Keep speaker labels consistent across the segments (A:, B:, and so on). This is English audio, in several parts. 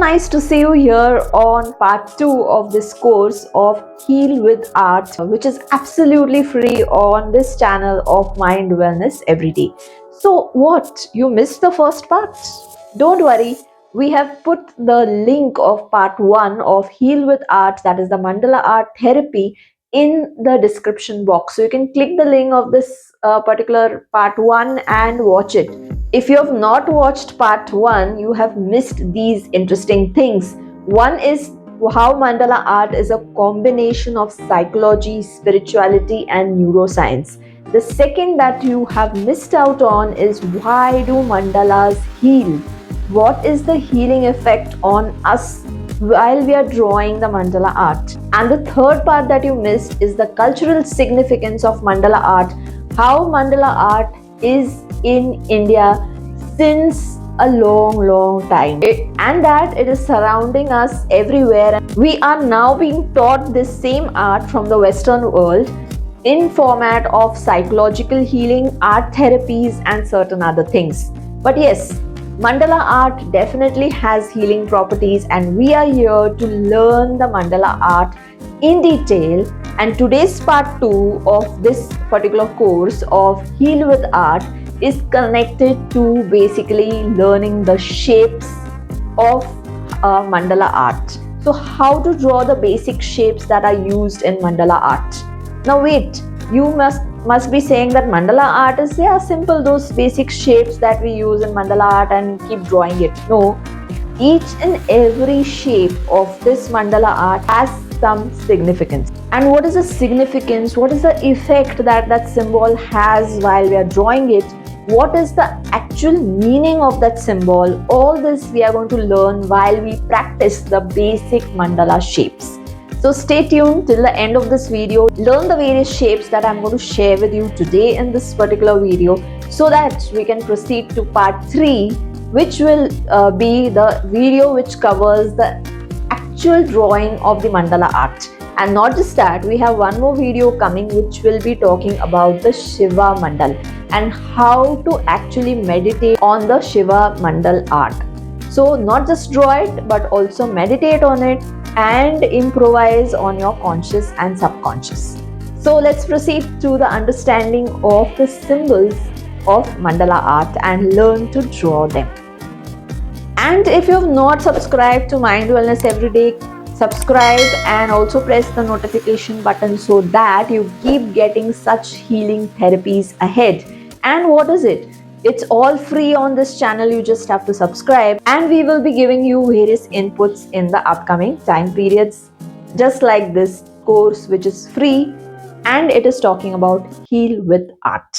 A: nice to see you here on part 2 of this course of Heal with Art, which is absolutely free on this channel of Mind Wellness Everyday. So, what? You missed the first part? Don't worry, we have put the link of part 1 of Heal with Art, that is the Mandala Art Therapy, in the description box. So, you can click the link of this particular part 1 and watch it. If you have not watched part 1, you have missed these interesting things. One is how mandala art is a combination of psychology, spirituality, and neuroscience. The second that you have missed out on is why do mandalas heal? What is the healing effect on us while we are drawing the mandala art? And the third part that you missed is the cultural significance of mandala art, how mandala art is in India since a long time, and that it is surrounding us everywhere. We are now being taught this same art from the Western world in format of psychological healing, art therapies, and certain other things. But yes, mandala art definitely has healing properties, and we are here to learn the mandala art in detail. And today's part 2 of this particular course of Heal with Art is connected to basically learning the shapes of mandala art. So, how to draw the basic shapes that are used in mandala art. Now, wait, you must be saying that mandala art is simple, those basic shapes that we use in mandala art and keep drawing it. No, each and every shape of this mandala art has some significance. And what is the significance? What is the effect that that symbol has while we are drawing it? What is the actual meaning of that symbol? All this we are going to learn while we practice the basic mandala shapes. So stay tuned till the end of this video. Learn the various shapes that I'm going to share with you today in this particular video, so that we can proceed to part 3, which will be the video which covers the actual drawing of the mandala art. And not just that, we have one more video coming which will be talking about the Shiva Mandal and how to actually meditate on the Shiva Mandal art. So not just draw it, but also meditate on it and improvise on your conscious and subconscious. So let's proceed to the understanding of the symbols of mandala art and learn to draw them. And if you have not subscribed to Mind Wellness Everyday, subscribe and also press the notification button so that you keep getting such healing therapies ahead. And what is it? It's all free on this channel. You just have to subscribe, and we will be giving you various inputs in the upcoming time periods, just like this course, which is free, and it is talking about Heal with Art.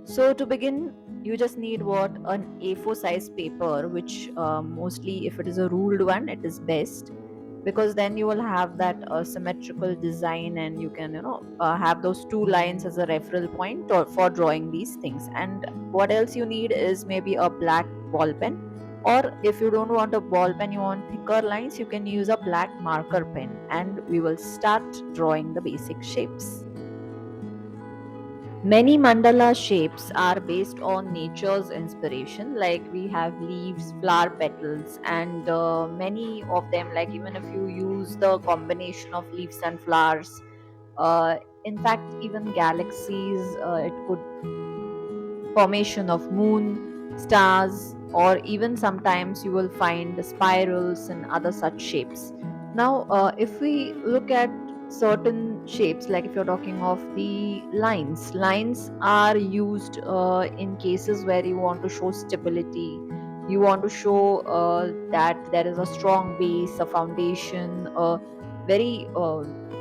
A: So to begin, you just need what? An A4 size paper, which mostly if it is a ruled one, it is best, because then you will have that symmetrical design, and you can have those two lines as a referral point for drawing these things. And what else you need is maybe a black ball pen, or if you don't want a ball pen, you want thicker lines, you can use a black marker pen, and we will start drawing the basic shapes. Many mandala shapes are based on nature's inspiration, like we have leaves, flower petals, and many of them, like even if you use the combination of leaves and flowers, in fact, even galaxies, it could formation of moon, stars, or even sometimes you will find spirals and other such shapes. Now, if we look at certain shapes, like if you're talking of the lines are used in cases where you want to show stability, you want to show that there is a strong base, a foundation, a very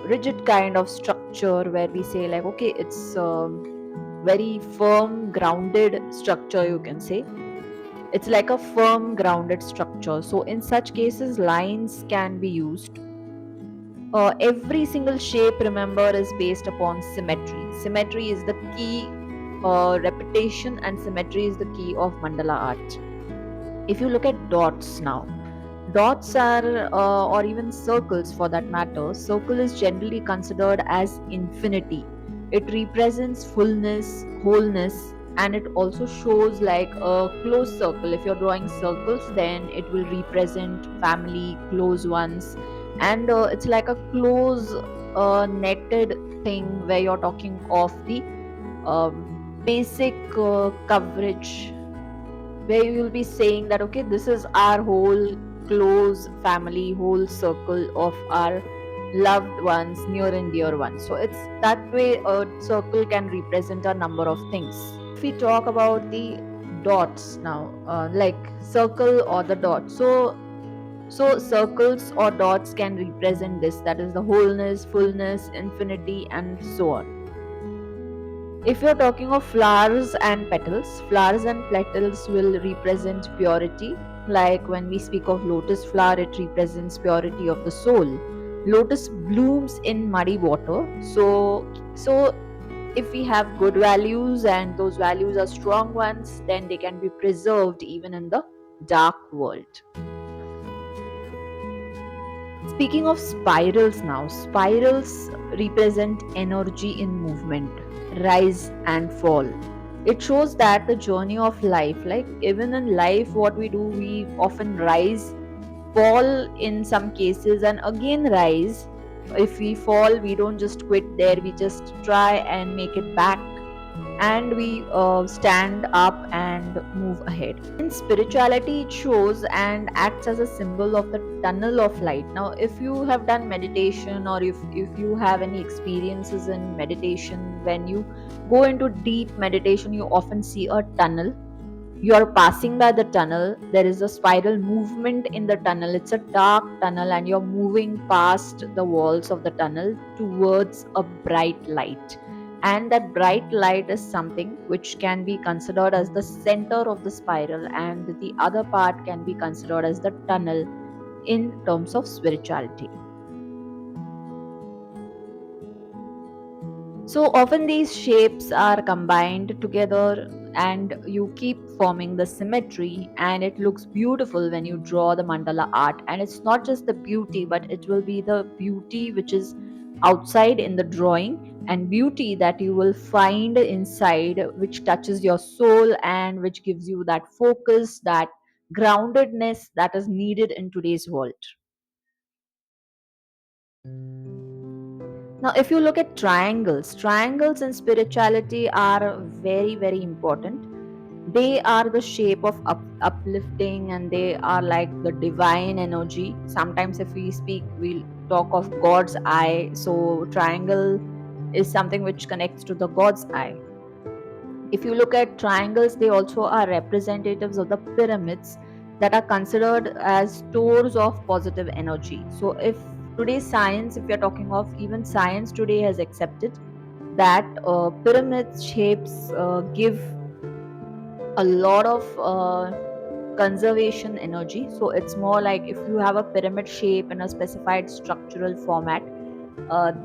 A: rigid kind of structure, where we say like, okay, it's very firm grounded structure, you can say. It's like a firm grounded structure. So in such cases, lines can be used. Every single shape, remember, is based upon symmetry. Symmetry is the key. Repetition and symmetry is the key of mandala art. If you look at dots now, dots are or even circles for that matter, circle is generally considered as infinity. It represents fullness, wholeness, and it also shows like a close circle. If you're drawing circles, then it will represent family, close ones, and it's like a close netted thing where you're talking of the basic coverage, where you will be saying that okay, this is our whole close family, whole circle of our loved ones, near and dear ones. So it's that way a circle can represent a number of things. If we talk about the dots now, like circle or the dot, so circles or dots can represent this, that is the wholeness, fullness, infinity, and so on. If you're talking of flowers and petals will represent purity. Like when we speak of lotus flower, it represents purity of the soul. Lotus blooms in muddy water. So if we have good values and those values are strong ones, then they can be preserved even in the dark world. Speaking of spirals now, spirals represent energy in movement, rise and fall. It shows that the journey of life, like even in life, what we do, we often rise, fall in some cases, and again rise. If we fall, we don't just quit there, we just try and make it back, and we stand up and move ahead. In spirituality, it shows and acts as a symbol of the tunnel of light. Now, if you have done meditation, or if you have any experiences in meditation, when you go into deep meditation, you often see a tunnel. You are passing by the tunnel, there is a spiral movement in the tunnel, it's a dark tunnel, and you're moving past the walls of the tunnel towards a bright light. And that bright light is something which can be considered as the center of the spiral, and the other part can be considered as the tunnel in terms of spirituality. So often these shapes are combined together and you keep forming the symmetry, and it looks beautiful when you draw the mandala art. And it's not just the beauty, but it will be the beauty which is outside in the drawing, and beauty that you will find inside, which touches your soul and which gives you that focus, that groundedness that is needed in today's world. Now, if you look at triangles, triangles in spirituality are very, very important. They are the shape of uplifting, and they are like the divine energy. Sometimes, if we speak, we'll talk of God's eye. So, triangle is something which connects to the God's eye. If you look at triangles, they also are representatives of the pyramids that are considered as stores of positive energy. So, if today's science, if we are talking of even science today, has accepted that pyramid shapes give a lot of conservation energy. So, it's more like if you have a pyramid shape in a specified structural format,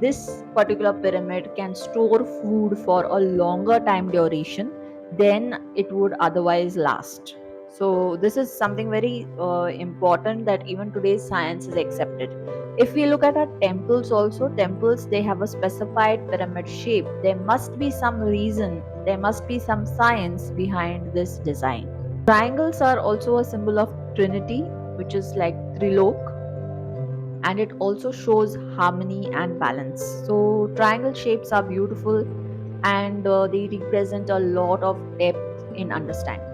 A: this particular pyramid can store food for a longer time duration than it would otherwise last. So this is something very important that even today's science is accepted. If we look at our temples also, temples, they have a specified pyramid shape. There must be some reason, there must be some science behind this design. Triangles are also a symbol of trinity, which is like trilok, and it also shows harmony and balance. So, triangle shapes are beautiful, and they represent a lot of depth in understanding.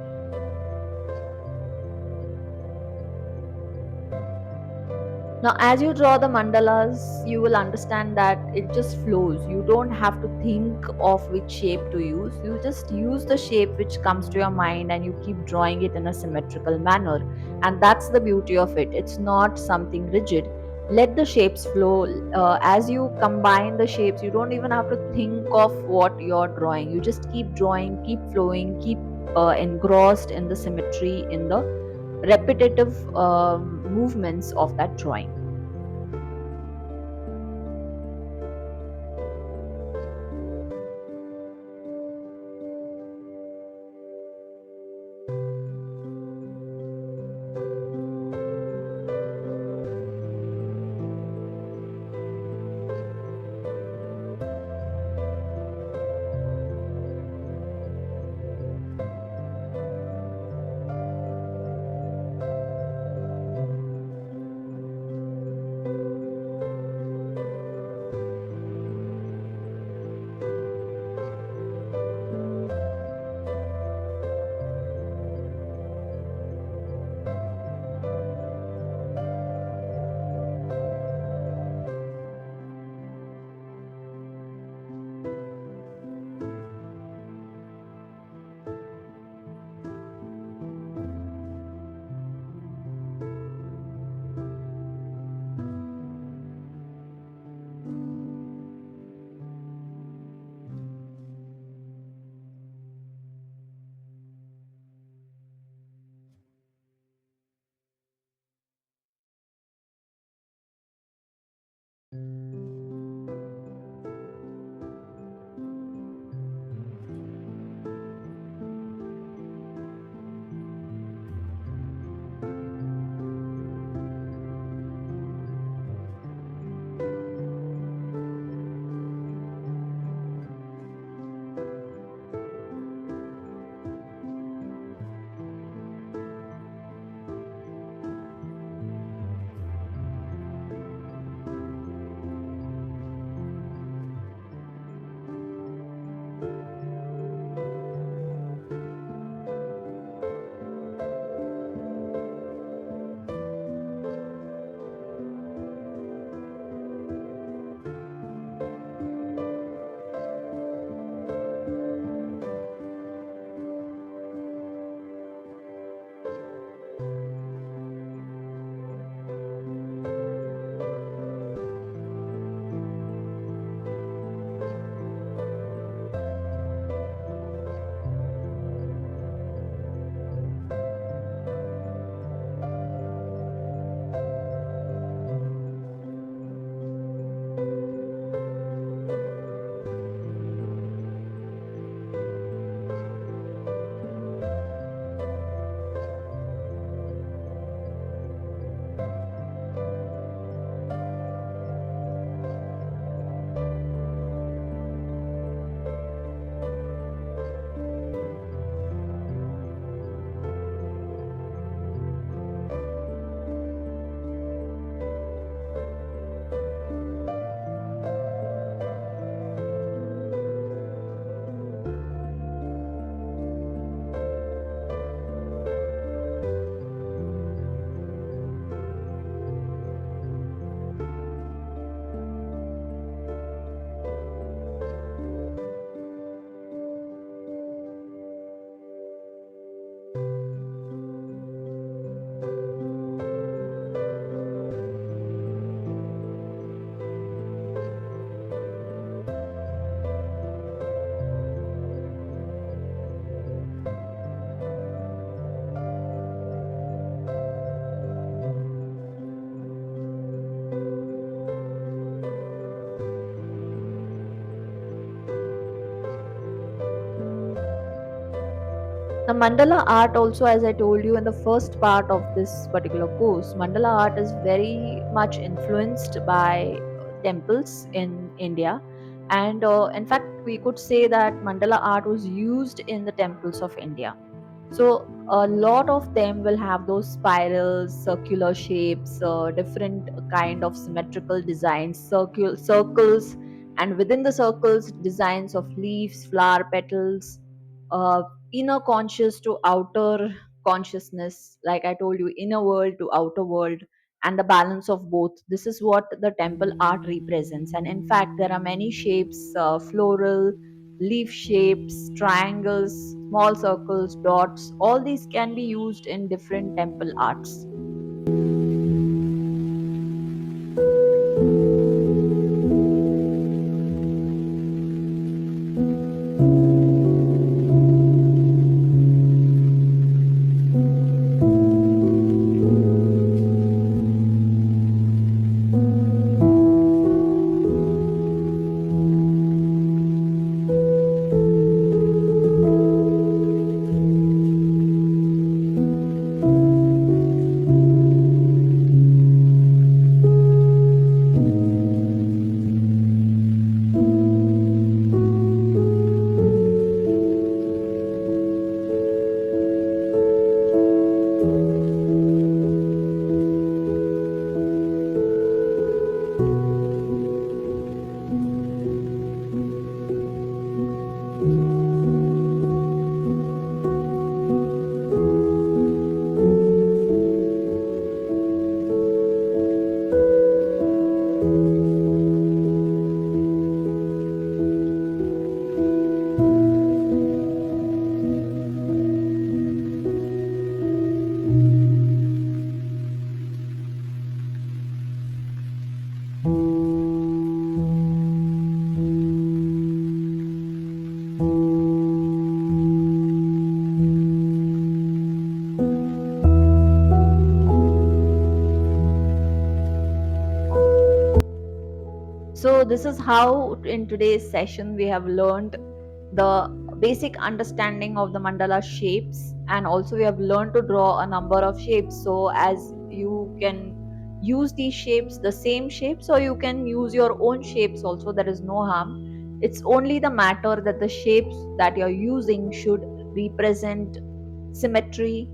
A: Now, as you draw the mandalas, you will understand that it just flows. You don't have to think of which shape to use. You just use the shape which comes to your mind and you keep drawing it in a symmetrical manner. And that's the beauty of it. It's not something rigid. Let the shapes flow. As you combine the shapes, you don't even have to think of what you're drawing. You just keep drawing, keep flowing, keep engrossed in the symmetry, in the repetitive movements of that drawing. The mandala art, also, as I told you in the first part of this particular course, mandala art is very much influenced by temples in India. And in fact, we could say that mandala art was used in the temples of India. So a lot of them will have those spirals, circular shapes, different kind of symmetrical designs, circles, and within the circles, designs of leaves, flower petals, uh, inner conscious to outer consciousness. Like I told you, inner world to outer world, and the balance of both. This is what the temple art represents. And in fact, there are many shapes, floral, leaf shapes, triangles, small circles, dots. All these can be used in different temple arts. So, this is how in today's session we have learned the basic understanding of the mandala shapes, and also we have learned to draw a number of shapes. So, as you can use these shapes, the same shapes, or you can use your own shapes also, there is no harm. It's only the matter that the shapes that you're using should represent symmetry,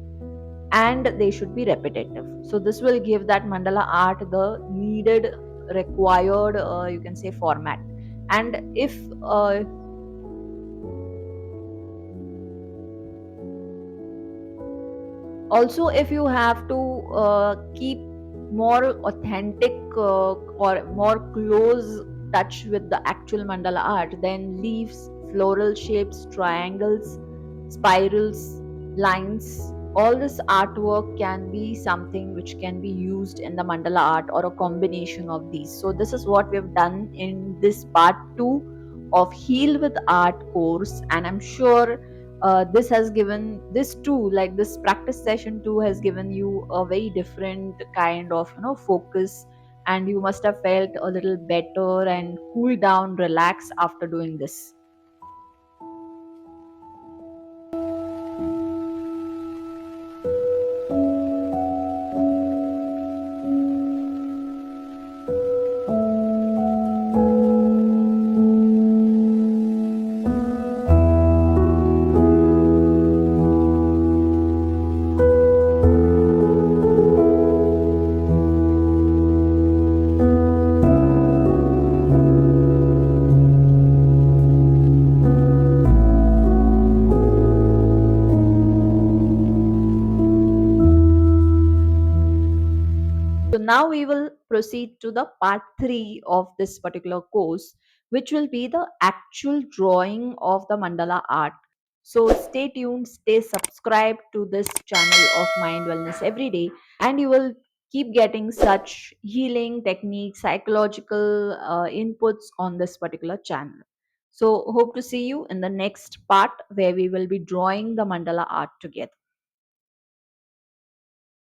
A: and they should be repetitive. So this will give that mandala art the needed, required, you can say, format. And if also, if you have to keep more authentic, or more close touch with the actual mandala art, then leaves, floral shapes, triangles, spirals, lines, all this artwork can be something which can be used in the mandala art, or a combination of these. So this is what we have done in this part 2 of Heal with Art course, and I'm sure this has given, this too, like this practice session too, has given you a very different kind of, focus, and you must have felt a little better and cool down, relax after doing this. So now we will proceed to the part 3 of this particular course, which will be the actual drawing of the mandala art. So stay tuned, stay subscribed to this channel of Mind Wellness every day, and you will keep getting such healing techniques, psychological inputs on this particular channel. So hope to see you in the next part, where we will be drawing the mandala art together.